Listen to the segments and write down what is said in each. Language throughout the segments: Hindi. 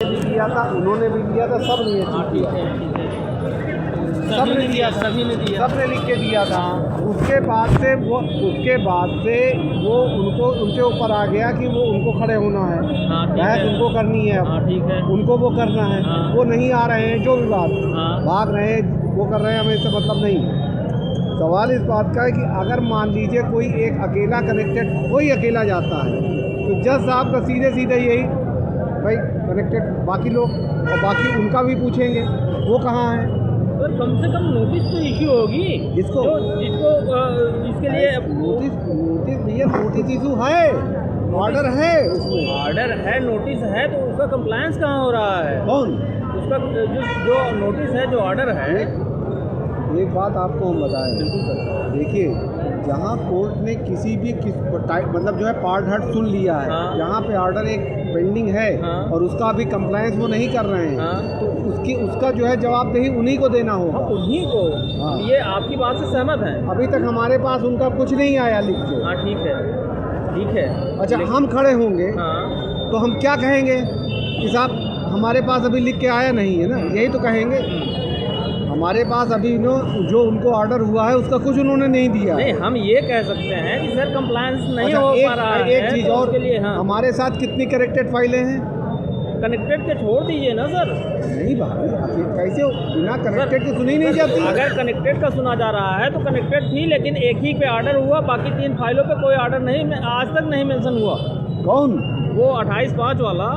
भी लिया था, उन्होंने भी लिया था, सब लिए सबने दिया, सभी ने दिया, सबने लिख के दिया था। उसके बाद से वो उनको उनके ऊपर आ गया कि वो उनको खड़े होना है, बहस उनको करनी है, ठीक है, उनको वो करना है। वो नहीं आ रहे हैं, जो भी बात भाग रहे हैं, वो कर रहे हैं, हमें इससे मतलब नहीं है। सवाल इस बात का है कि अगर मान लीजिए कोई एक अकेला कनेक्टेड, कोई अकेला जाता है, तो जज साहब का सीधे सीधे यही भाई कनेक्टेड, बाकी लोग और बाकी उनका भी पूछेंगे वो कहाँ है। तो कम से कम नोटिस तो इश्यू होगी जिसको इसके लिए नोटिस भैया, नोटिस इशू है, ऑर्डर है, उसमें ऑर्डर है, नोटिस है, तो उसका कंप्लायंस कहाँ हो रहा है? कौन उसका जो नोटिस है, जो ऑर्डर है। एक बात आपको हम बताएं, बिल्कुल सर, देखिए जहाँ कोर्ट ने किसी भी मतलब जो है पार्ट हट सुन लिया है, जहाँ पे ऑर्डर एक पेंडिंग है और उसका अभी कंप्लायंस वो नहीं कर रहे हैं, तो उसका जो है जवाबदेही उन्हीं को देना होगा, उन्हीं को। ये आपकी बात से सहमत है। अभी तक हमारे पास उनका कुछ नहीं आया लिख के। हाँ ठीक है, ठीक है। अच्छा, हम खड़े होंगे तो हम क्या कहेंगे कि साहब हमारे पास अभी लिख के आया नहीं है ना, यही तो कहेंगे। हमारे पास अभी जो उनको ऑर्डर हुआ है उसका कुछ उन्होंने नहीं दिया। नहीं, हम ये कह सकते हैं कि सर कंप्लायंस नहीं हो पा रहा है। एक चीज़ और के लिए, हमारे साथ कितनी कनेक्टेड फाइलें हैं? कनेक्टेड के छोड़ दीजिए ना सर। नहीं भाई, कैसे बिना कनेक्टेड के सुनी नहीं जाती? अगर कनेक्टेड का सुना जा रहा है तो कनेक्टेड थी, लेकिन एक ही पे ऑर्डर हुआ, बाकी 3 फाइलों पे कोई ऑर्डर नहीं, आज तक नहीं मेंशन हुआ। कौन? वो 28/5 वाला,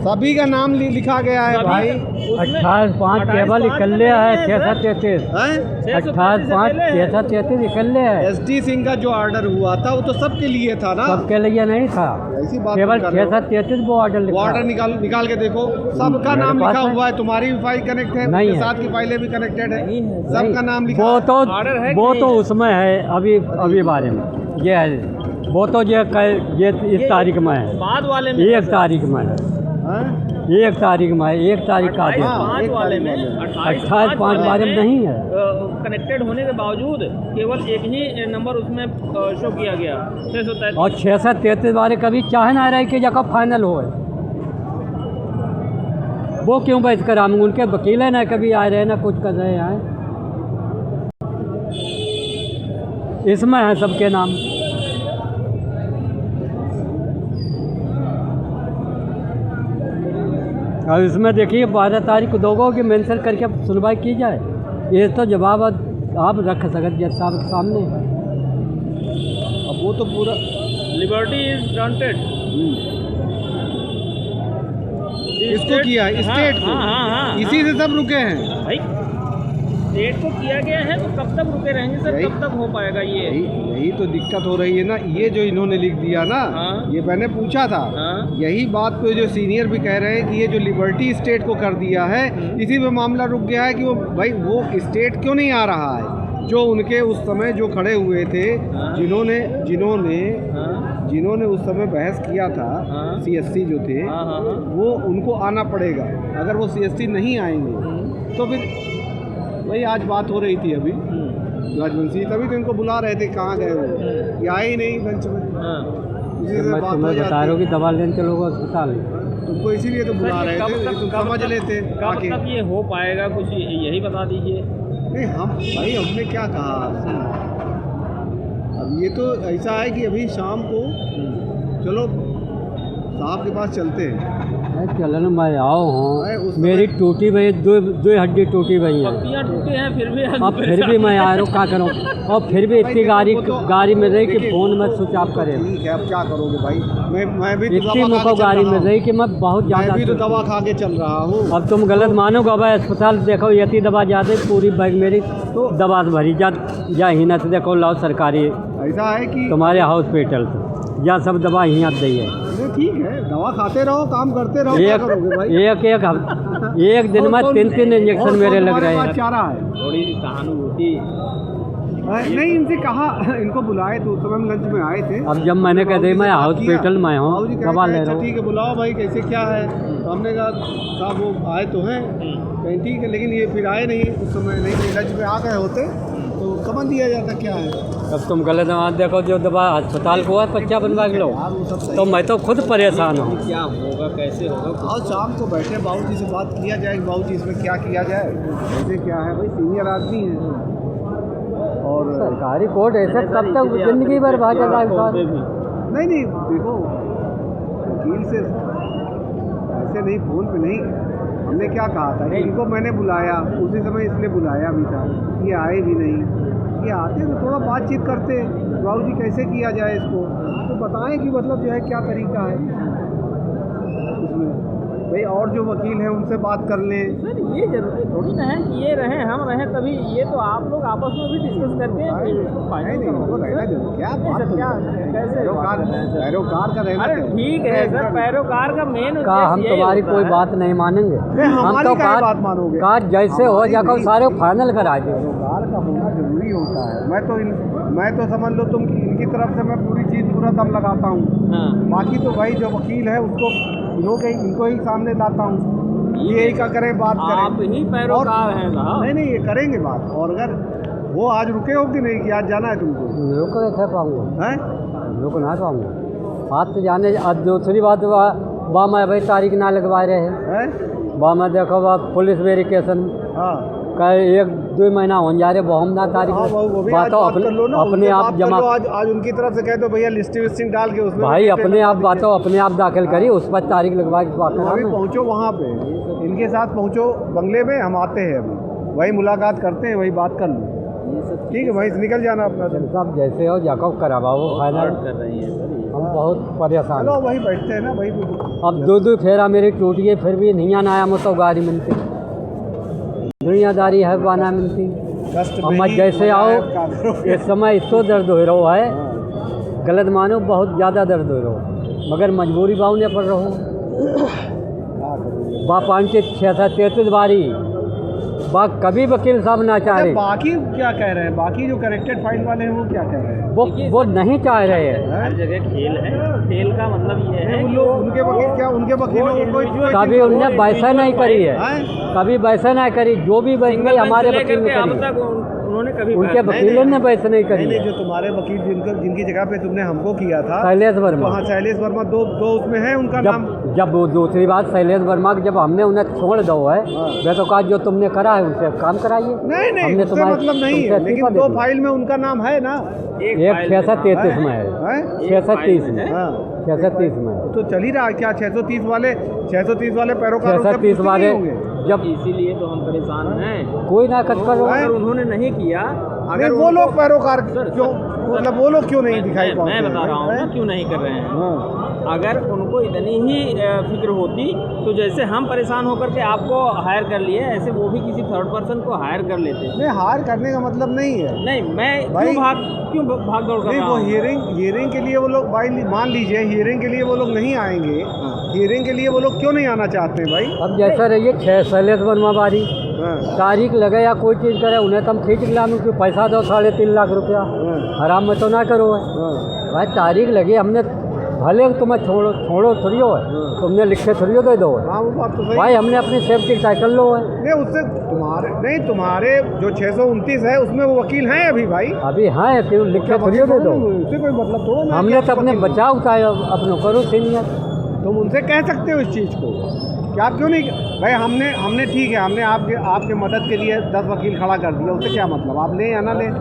सभी का नाम लिखा गया है भाई। 28/5 केवल इकल्ले है, 633 28/5 633 इकल्ले है। SD सिंह का जो ऑर्डर हुआ था वो तो सबके लिए था ना, सबके लिए नहीं था, ऐसी बात केवल 633 वो ऑर्डर लिखा। वो ऑर्डर निकाल के देखो, सबका नाम लिखा हुआ है। तुम्हारी भी फाइल कनेक्ट है, नहीं, साथ की फाइलें भी कनेक्टेड है, सबका नाम लिखा वो तो है। वो तो उसमें है अभी बारे में ये है, वो तो ये इस तारीख में है, बाद वाले में 1 तारीख में है, 1 तारीख में है, 1 तारीख का 28/5 वाले में 28/5 बारे में नहीं है। कनेक्टेड होने के बावजूद केवल एक ही नंबर उसमें शो किया गया, 633। और 633 बारे कभी चाहे ना रहे कि जगह फाइनल हो, वो क्यों बैठ कर हम उनके वकील है ना, कभी आ रहे ना कुछ कर रहे हैं, इसमें है सबके नाम। और इसमें देखिए 12 तारीख को दोगों की मेंशन करके सुनवाई की जाए, ये तो जवाब आप रख सकते जज साहब के सामने। अब वो तो पूरा लिबर्टी इज ग्रांटेड इसको किया है, स्टेट को। इसी से सब रुके हैं भाई, स्टेट को किया गया है, तो कब तक रुके रहेंगे सर? कब तक हो पाएगा ये? यही तो दिक्कत हो रही है ना। ये जो इन्होंने लिख दिया ना, ये मैंने पूछा था, यही बात पे जो सीनियर भी कह रहे हैं कि ये जो लिबर्टी स्टेट को कर दिया है, इसी में मामला रुक गया है कि वो भाई वो स्टेट क्यों नहीं आ रहा है, जो उनके उस समय जो खड़े हुए थे, जिन्होंने उस समय बहस किया था, CSC जो थे, वो उनको आना पड़ेगा। अगर वो CSC नहीं आएंगे तो फिर वही आज बात हो रही थी अभी राजवंशी, तभी तो इनको बुला रहे थे, कहाँ गए वो, ये आए ही नहीं लंच में। मैं तुम्हें बता रहा हूँ कि दवा लेने चलोगे अस्पताल, तुमको इसीलिए तो बुला रहे थे, तुम समझ लेते। कब तक ये हो पाएगा, कुछ यही बता दीजिए। नहीं भाई हमने क्या कहा आपसे, अब ये तो ऐसा है कि अभी शाम को चलो साहब के पास चलते हैं। चलन मैं आओ हूँ, मेरी टूटी भाई दो हड्डी टूटी भाई है, टूटी हैं फिर भी, अब फिर भी मैं आ रहा हूँ, क्या करूँ, और फिर भी इतनी गाड़ी में रही कि फ़ोन में स्विच ऑफ करे। ठीक है, अब क्या करोगे भाई, मैं भी इतनी मुझको गाड़ी में रही कि मैं बहुत ज़्यादा, मैं भी तो दवा खा के चल रहा हूँ। अब तुम गलत मानोगे भाई, अस्पताल देखो इतनी दवा ज़्यादा, पूरी बैग मेरी तो दवा भरी जा ही ना, देखो लाओ सरकारी, ऐसा है कि तुम्हारे हॉस्पिटल या सब दवा ही आती है। ठीक है, दवा खाते रहो, काम करते रहो, क्या करोगे भाई? एक दिन में 3 इंजेक्शन मेरे लग रहे हैं। थोड़ी सी सहानुभूति नहीं, इनसे कहा, इनको बुलाए तो उस समय हम लंच में आए थे। अब जब मैंने कह दी मैं हॉस्पिटल में हूँ, दवा ले रहा हूँ, ठीक है बुलाओ भाई, कैसे क्या है, तो हमने कहा साहब वो आए तो हैं कहीं, ठीक है, लेकिन ये फिर आए नहीं, उस समय नहीं, लंच में आ गए होते तो समझ दिया जाता क्या है। अब तुम गलत बात देखो, जो दवा अस्पताल को है बच्चा बनवा के लो, यार वो सब सही तो मैं तो खुद परेशान हूँ। क्या होगा, कैसे होगा? आज शाम को बैठे बाबूजी से बात किया जाए, बाबूजी इसमें क्या किया जाए, ऐसे क्या है भाई, सीनियर आदमी है और सरकारी कोर्ट ऐसे कब तक जिंदगी बर्बाद है भाई साहब। नहीं नहीं देखो, वकील से ऐसे नहीं, फोन पे नहीं, हमने क्या कहा था, इनको मैंने बुलाया उसी समय, इसलिए बुलाया भी था, ये आए भी नहीं। ये आते तो थोड़ा बातचीत करते, बाबू जी कैसे किया जाए इसको, तो बताएं कि मतलब जो है क्या तरीका है इसमें भाई, और जो वकील हैं उनसे बात कर लें। सर ये जरूरी थोड़ी ना है कि ये रहें हम रहें तभी, ये तो आप लोग आपस में भी डिस्कस करते हैं कि इसको फाइनल नहीं करो। वो रहना जरूरी, क्या नहीं बात सर, क्या कैसे पैरोकार का रहना अरे चाहिए। ठीक है सर, पैरोकार का मेन का हम तुम्हारी कोई बात नहीं मानेंगे, हम हमारी तो क्या बात मानोगे, काज जैसे हो जाकर सारे फाइनल करा दे। पैरोकार का होना जरूरी होता है। मैं तो समझ लो तुम इनकी तरफ से मैं पूरी चीज़ पूरा दम लगाता हूँ, बाकी तो भाई जो वकील है उसको इनको ही सामने लाता हूँ, ये ही का करें बात करें। आप ही पैरोकार हैं साहब। नहीं ये करेंगे बात, और अगर वो आज रुके हो कि नहीं कि आज जाना है तुमको, रुक कैसे पाऊँगा, हैं रुक ना पाऊँगा, आज तो जाने। अब दूसरी बात बा मैं भाई तारीख ना लगवा रहे हैं, हैं बा मैं देखो बा पुलिस वेरिफिकेशन हाँ का 1-2 महीना हो जा रहे, बहुत ना तारीख हाँ, वो भी आज बातों बात कर लो ना, अपने उनसे आप बात कर जमा लो, आज उनकी तरफ से कह दो भैया लिस्टिंग डाल के उसमें भाई, अपने आप बातों अपने आप दाखिल करी, उस पर तारीख लगवा के बात अभी करा। पहुँचो वहाँ पे, इनके साथ पहुँचो बंगले में, हम आते हैं अभी, वही मुलाकात करते हैं, वही बात कर लो, ठीक है भाई, निकल जाना अपना। सब जैसे हो जाको करवाओ फाइनल, कर रही हैं सर ये। हम बहुत परेशान चलो हैं। वही बैठते हैं ना भाई। अब 2 फेरा मेरी टूट गई, फिर भी नहीं आना आया मुझको गाड़ी मिलती, दुनियादारी है बाना मिलती। अब मैं जैसे आओ इस समय इतो दर्द हो रहा है, गलत मानो बहुत ज़्यादा दर्द हो रहा, मगर मजबूरी बाउने पर रहो। बा 5-6-33 बारी बा कभी वकील साहब ना चाह रहे, बाकी क्या कह रहे हैं, बाकी जो कनेक्टेड फाइल वाले हैं वो क्या कह रहे हैं, वो नहीं चाह रहे हैं। हर जगह खेल है, खेल का मतलब ये है उन कि लोग उनके वकील क्या, उनके वकीलों को कोई कभी उनने वैसा नहीं करी है, हैं? कभी वैसा नहीं करी, जो भी बन गई हमारे वकील ने अब करी, तक उन्होंने कभी उनके वकीलों ने वैसे नहीं करी नहीं है। जो तुम्हारे वकील जिनकी जगह पे तुमने हमको किया था, शैलेश वर्मा, वहाँ शैलेश वर्मा दो उसमें है उनका नाम। जब वो दूसरी बात शैलेश वर्मा की जब हमने उन्हें छोड़ दो है, वे तो कहा जो तुमने करा है उनसे काम कराइए। नहीं हमने उससे मतलब नहीं है, लेकिन 2 फाइल में उनका नाम है ना, एक 633 में है, हैं? 630 में, हाँ 630 में, तो चल ही रहा है क्या, 630 वाले पैरोकार 630 वाले होंगे। जब इसीलिए तो हम परेशान हैं। कोई ना कट करो, अगर उन्होंने नहीं किया, अगर वो लोग पैरोकार क्यों, मतलब वो लोग क्यों नहीं दिखाई पाते, मैं बता रहा हूँ ना क्यों नहीं कर रहे हैं। हाँ अगर उनको इतनी ही फिक्र होती तो जैसे हम परेशान होकर के आपको हायर कर लिए, ऐसे वो भी किसी थर्ड पर्सन को हायर कर लेते। नहीं हायर करने का मतलब नहीं है, नहीं मैं भाई- क्यों भाग दौड़ कर नहीं रहा वो हूँ? हियरिंग के लिए वो लोग भाई, मान लीजिए हियरिंग के लिए वो लोग नहीं आएंगे, हियरिंग के लिए वो लोग क्यों नहीं आना चाहते भाई। अब जैसा रहिए 6 शैलेश वर्मा बारी हाँ तारीख लगे या कोई चीज़ करे, उन्हें तो हम खींच के लाऊं कि पैसा दो 3.5 लाख रुपया, हाँ हराम में तो ना करो है हाँ भाई। तारीख लगी, हमने भले तुम्हें छोड़ो थोड़ी हो है, तुमने लिखे थोड़ी हो दे दो है हाँ वो बात तो सही भाई, हमने अपनी सेफ्टी साइकिल लो है। नहीं उससे तुम्हारे जो 629 है उसमें वो वकील हैं अभी भाई, अभी हाँ फिर लिखे थोड़ी हो दे दो, उससे कोई मतलब थोड़ा ना हमने तो अपने बचाव का अपने करो सीनियर। तुम उनसे कह सकते हो इस चीज़ को कि आप क्यों नहीं भाई, हमने ठीक है, हमने आपके मदद के लिए 10 वकील खड़ा कर दिया, उससे क्या मतलब, आप लें या ना लें,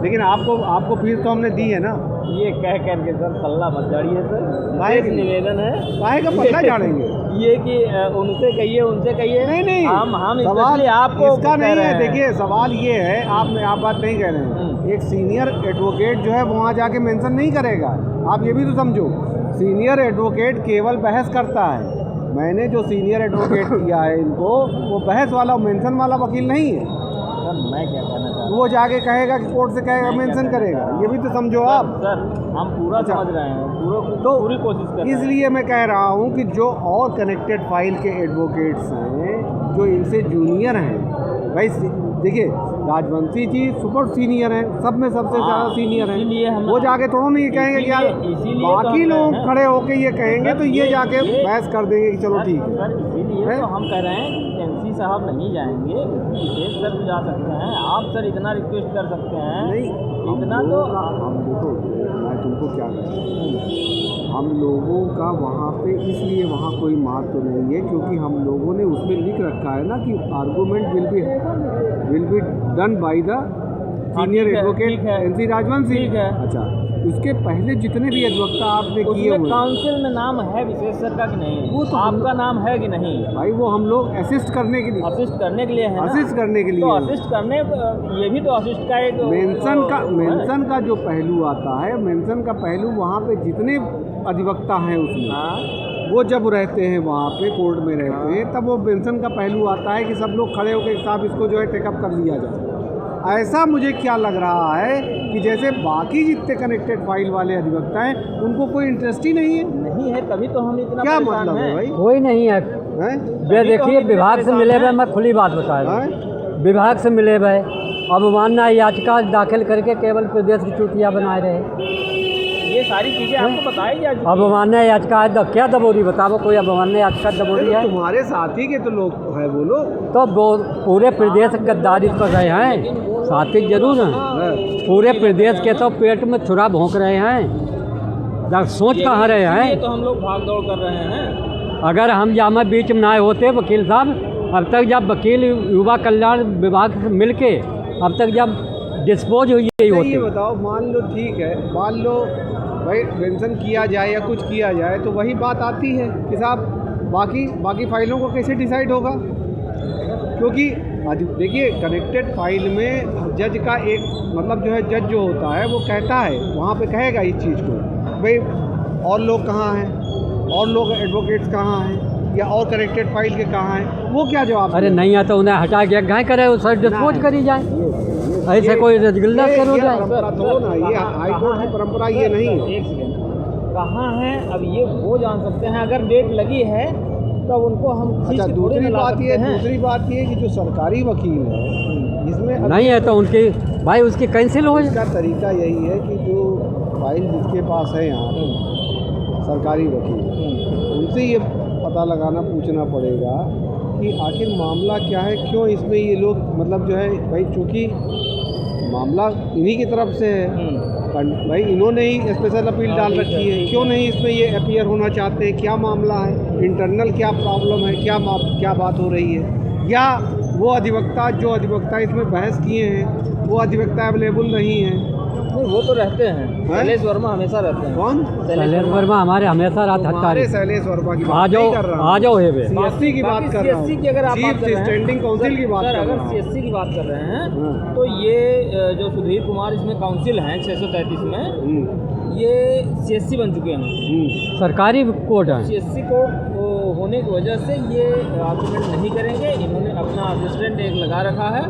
लेकिन आपको फीस तो हमने दी है ना। ये कह करके सर पल्ला मत झाड़िए सर, काहे एक की? निवेदन है, काहे का पल्ला झाड़ेंगे ये कि उनसे कहिए नहीं हम सवाल स्पेशली आपको इसका कह नहीं रहे है। हैं। देखिए सवाल ये है, आप बात नहीं कह रहे हैं, एक सीनियर एडवोकेट जो है वहाँ जाके मेंशन नहीं करेगा, आप ये भी तो समझो, सीनियर एडवोकेट केवल बहस करता है। मैंने जो सीनियर एडवोकेट किया है इनको, वो बहस वाला मेंशन वाला वकील नहीं है। मैं क्या कहना चाहता हूँ, वो जाके कहेगा कि कोर्ट से कहेगा मेंशन करेगा, ये भी तो समझो आप। सर हम पूरा अच्छा। समझ रहे हैं, पूरी कोशिश कर रहे हैं। इसलिए मैं कह रहा हूँ कि जो और कनेक्टेड फाइल के एडवोकेट्स हैं, जो इनसे जूनियर हैं भाई, देखिए राजवंशी जी सुपर सीनियर हैं, सब में सबसे ज़्यादा सीनियर इसीलिए हैं। हम- वो जाके थोड़ा नहीं कहेंगे कि यार इसीलिए तो बाकी हम लोग कह रहे हैं। खड़े होके ये कहेंगे तो ये जाके बहस कर देंगे कि चलो ठीक है। सर इसीलिए हैं? तो हम कह रहे हैं कि एमसी साहब नहीं जाएंगे, विशेष सर जा सकते हैं, आप सर इतना रिक्वेस्ट कर सकते हैं। नहीं इतना हम तो लोगों का हम देखो, मैं तुमको क्या कहूँ, हम लोगों का वहाँ पे इसलिए वहाँ कोई महत्व नहीं है क्योंकि हम लोगों ने उसमें लिख रखा है ना कि argument will be done by the senior ठीक है, एडवोकेट ठीक है। एनसी राजवंशी। ठीक है। अच्छा, उसके पहले जितने भी अधिवक्ता आपने किए उसमें हुए, काउंसिल में नाम है विशेष सर का कि नहीं, वो तो आपका नाम है कि नहीं, भाई वो हम लोग असिस्ट करने के लिए, असिस्ट करने के लिए है ना? असिस्ट करने के तो लिए असिस्ट करने ये भी तो असिस्ट का एक मेंशन का जो पहलू आता है, मेंशन का पहलू वहाँ पे जितने अधिवक्ता हैं उसमें, हाँ वो जब रहते हैं वहाँ पे कोर्ट में रहते हैं तब वो पेंशन का पहलू आता है कि सब लोग खड़े होकर साहब इसको जो है टेकअप कर लिया जाए। ऐसा मुझे क्या लग रहा है कि जैसे बाकी जितने कनेक्टेड फाइल वाले अधिवक्ता हैं उनको कोई इंटरेस्ट ही नहीं है। नहीं है, तभी तो हम इतना क्या परेशान मतलब है हैं। भाई? कोई नहीं है। हैं? ये देखिए विभाग से मिले हुए, मैं खुली बात बता रहा हूँ, हैं? विभाग से मिले हुए अवमानना याचिका दाखिल करके केवल प्रदेश की चूतिया बनाए रहे। ये सारी चीज़ें आपको बताई जा चुकी हैं। अवमानना याचिका है, क्या दबोरी बताओ, कोई अवमानना याचिका दबोरी है? तुम्हारे साथी के तो लोग है वो लोग। तो वो पूरे प्रदेश गद्दारी कर रहे हैं, साथी जरूर हैं, हैं? पूरे प्रदेश के तो पेट में छुरा भोंक रहे हैं, जब सोच कहाँ रहे ये हैं। तो हम लोग भाग दौड़ कर रहे हैं। अगर हम जामा बीच में ना होते वकील साहब, अब तक जब वकील युवा कल्याण विभाग से मिल के अब तक जब डिस्पोज हुई नहीं, होती। ये बताओ, मान लो ठीक है, मान लो भाई मेंशन किया जाए या कुछ किया जाए तो वही बात आती है कि साहब बाकी फाइलों को कैसे डिसाइड होगा, क्योंकि देखिए कनेक्टेड फाइल में जज का एक मतलब जो है, जज जो होता है वो कहता है वहाँ पे कहेगा इस चीज़ को, भाई और लोग कहाँ हैं, और लोग एडवोकेट्स कहाँ हैं, या और कनेक्टेड फाइल के कहाँ हैं, वो क्या जवाब अरे देगा? नहीं है तो उन्हें हटा के घाय करे, उस डिस्पोज करी जाए, ऐसे कोई रसगुल्ला करो ये जाए। परंपरा थोड़ा ना, ये हाईकोर्ट की परंपरा ये नहीं है। एक सेकेंड, कहाँ है अब ये वो जान सकते हैं, अगर डेट लगी है तब उनको हम खींच अच्छा, के थोड़ी ना ला सकते हैं। दूसरी बात ये कि जो सरकारी वकील है इसमें अब नहीं है तो उनकी भाई उसकी कैंसिल हो जाए। इसका तरीका यही है कि जो फाइल जिसके पास है यहाँ पे सरकारी वकील, उनसे ये पता लगाना पूछना पड़ेगा कि आखिर मामला क्या है, क्यों इसमें ये लोग मतलब जो है, भाई चूँकि मामला इन्हीं की तरफ से है, भाई इन्होंने ही स्पेशल अपील डाल रखी है, क्यों नहीं इसमें ये अपीयर होना चाहते हैं, क्या मामला है, इंटरनल क्या प्रॉब्लम है, क्या बात हो रही है, या वो अधिवक्ता इसमें बहस किए हैं वो अधिवक्ता अवेलेबल नहीं है। नहीं, वो तो रहते हैं, शैलेश वर्मा हमेशा रहते हैं। कौन? शैलेश वर्मा हमारे हमेशा रात हमारे हत्यारे। शैलेश वर्मा की आ बात जाओ नहीं कर रहा हूँ। आ जाओ हे बे। सीएससी की बात कर रहा हूँ, CSC की अगर आप बात चीफ कर रहे हैं, स्टैंडिंग काउंसिल की बात सर कर अगर रहा हूँ। CSC की बात कर रहे हैं हाँ। तो ये जो सुधीर कुमार इसमें काउंसिल हैं 633 में, ये CSC बन चुके हैं। सरकारी कोर्ट है। CSC कोर्ट होने की वजह से ये आर्गूमेंट नहीं करेंगे, इन्होंने अपना असिस्टेंट एक लगा रखा है।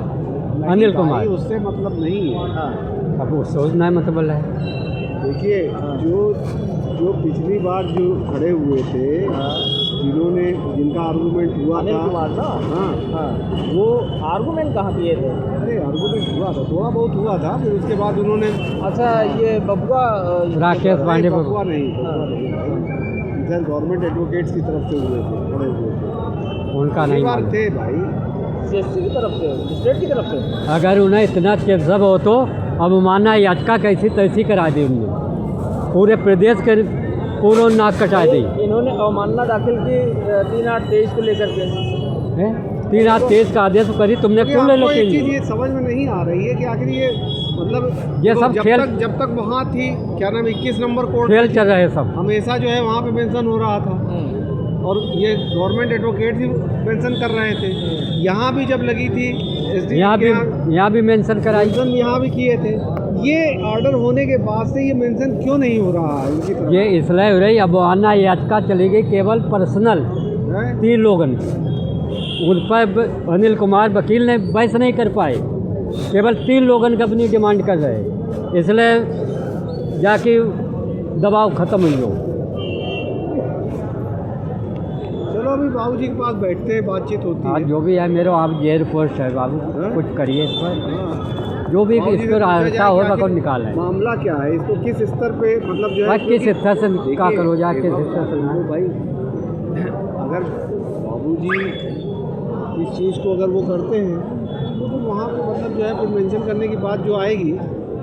अनिल कुमार। उससे मतलब नहीं है। हाँ, अब वो सोचना है मतलब है। देखिए जो पिछली बार जो खड़े हुए थे, जिनका आर्गूमेंट हुआ अनिल था, कुमार ना, हाँ, हाँ, वो आर्गूमेंट कहाँ किए थे? अरे आर्गूमेंट हुआ था, थोड़ा बहुत हुआ था, फिर उसके बाद उन्होंने अच्छा, ये बबुआ राकेश पांडे को बबुआ नहीं भाई, इधर गवर्नमेंट एडवोकेट्स की तरफ से हुए थे, खड़े हुए थे, उनका पिछली नहीं बार मालूम। थे भाई। CSC की तरफ से, स्टेट की तरफ से। अगर उन्हें इतना चेजब हो तो अवमानना याचिका कैसी तैसी करा दी उन्होंने, पूरे प्रदेश के पूरा नाक कटा दी। इन्होंने अवमानना दाखिल की 3/8/23 को लेकर के। 3/8 का आदेश करी तुमने, क्यों ले लो? आपको एक चीज़ ये समझ में नहीं आ रही है कि आखिर ये मतलब ये सब जब तक वहाँ थी, क्या नाम, 21 नंबर कोर्ट खेल चल रहे सब। हमेशा जो है वहाँ पे मेंशन हो रहा था, और ये गवर्नमेंट एडवोकेट भी मेंशन कर रहे थे। यहाँ भी जब लगी थी यहाँ भी मेंशन कराई। मेंशन यहाँ भी किए थे। ये ऑर्डर होने के बाद से ये मेंशन क्यों नहीं हो रहा है इनकी तरफ? ये इसलिए हो रही अवमानना याचिका चली गई केवल पर्सनल हैं? 3 लोगन, उन पर अनिल कुमार वकील ने बहस नहीं कर पाए, केवल 3 लोगन का अपनी डिमांड कर रहे, इसलिए जाके दबाव ख़त्म हुई हो। चलो अभी बाबूजी के पास बैठते हैं, बातचीत होती आज है। जो भी है मेरे आप जेल पोस्ट है बाबू, हाँ? कुछ करिए इस पर, हाँ। जो भी बाबूजी इस से पर पूछा आता जाए होगा कि को निकालें। मामला क्या है, इसको किस स्तर पे मतलब जो है भाई किस क्योंकि- स्तर से देखिए, का करो जा, किस देखो, स्तर से ना। देखो भाई, अगर बाबूजी इस चीज़ को अगर वो करते हैं तो वहाँ पे मतलब जो है फिर मेंशन करने की बात जो आएगी,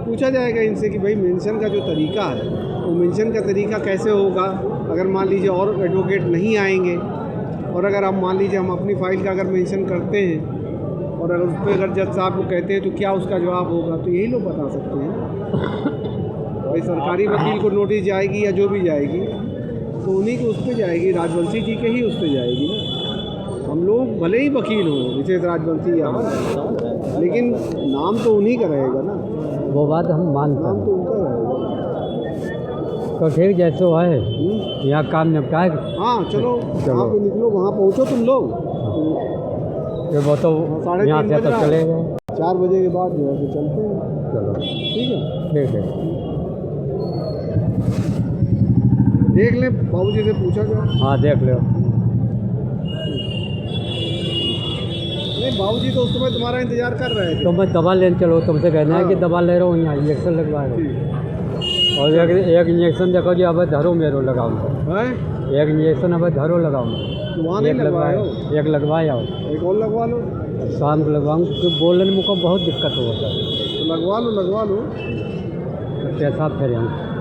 पूछा जाएगा इनसे कि भाई मेंशन का जो तरीका है वो मेंशन का तरीका कैसे होगा। अगर मान लीजिए और एडवोकेट नहीं आएंगे और अगर हम मान लीजिए हम अपनी फ़ाइल का अगर मेंशन करते हैं और अगर उस पर अगर जज साहब को कहते हैं तो क्या उसका जवाब होगा, तो यही लोग बता सकते हैं। भाई सरकारी वकील को नोटिस जाएगी या जो भी जाएगी तो उन्हीं की उस पर जाएगी, राजवंशी जी के ही उस पर जाएगी ना। हम लोग भले ही वकील हों विशेष राजवंशी या लेकिन नाम तो उन्हीं का रहेगा ना, वो बात हम मानते नाम हैं। तो उनका रहेगा। तो ठीक जैसे वो है यहाँ काम निपटाए। हाँ चलो वहाँ पे निकलो, वहाँ पहुँचो तुम लोग। फिर वो तो 3:30 यहाँ से बज तो रहा है। चले गए। 4 बजे के बाद जो है फिर चलते हैं। चलो ठीक है, ठीक है। देख लें बाबूजी से पूछा जाए। हाँ देख लो। नहीं बाबूजी तो उस समय तुम्हारा इंतजार कर रहे थे। तो मैं दवा लेने चलो, तुमसे कहना है कि हाँ। दवा ले रहा हूँ, यहाँ इंजेक्शन लगवा रहा हूँ। और एक इंजेक्शन देखो जी, अब धरो मेरो लगाऊँ, हैं? एक इंजेक्शन अब धरो लगाऊँ। तो वहाँ नहीं लगवाए हो? एक लगवाए आओ, एक और लगवा लो। शाम को लगवाऊँ क्योंकि बोलने में मुझको बहुत दिक्कत होता है। तो लगवा लो पैसा फिर यहाँ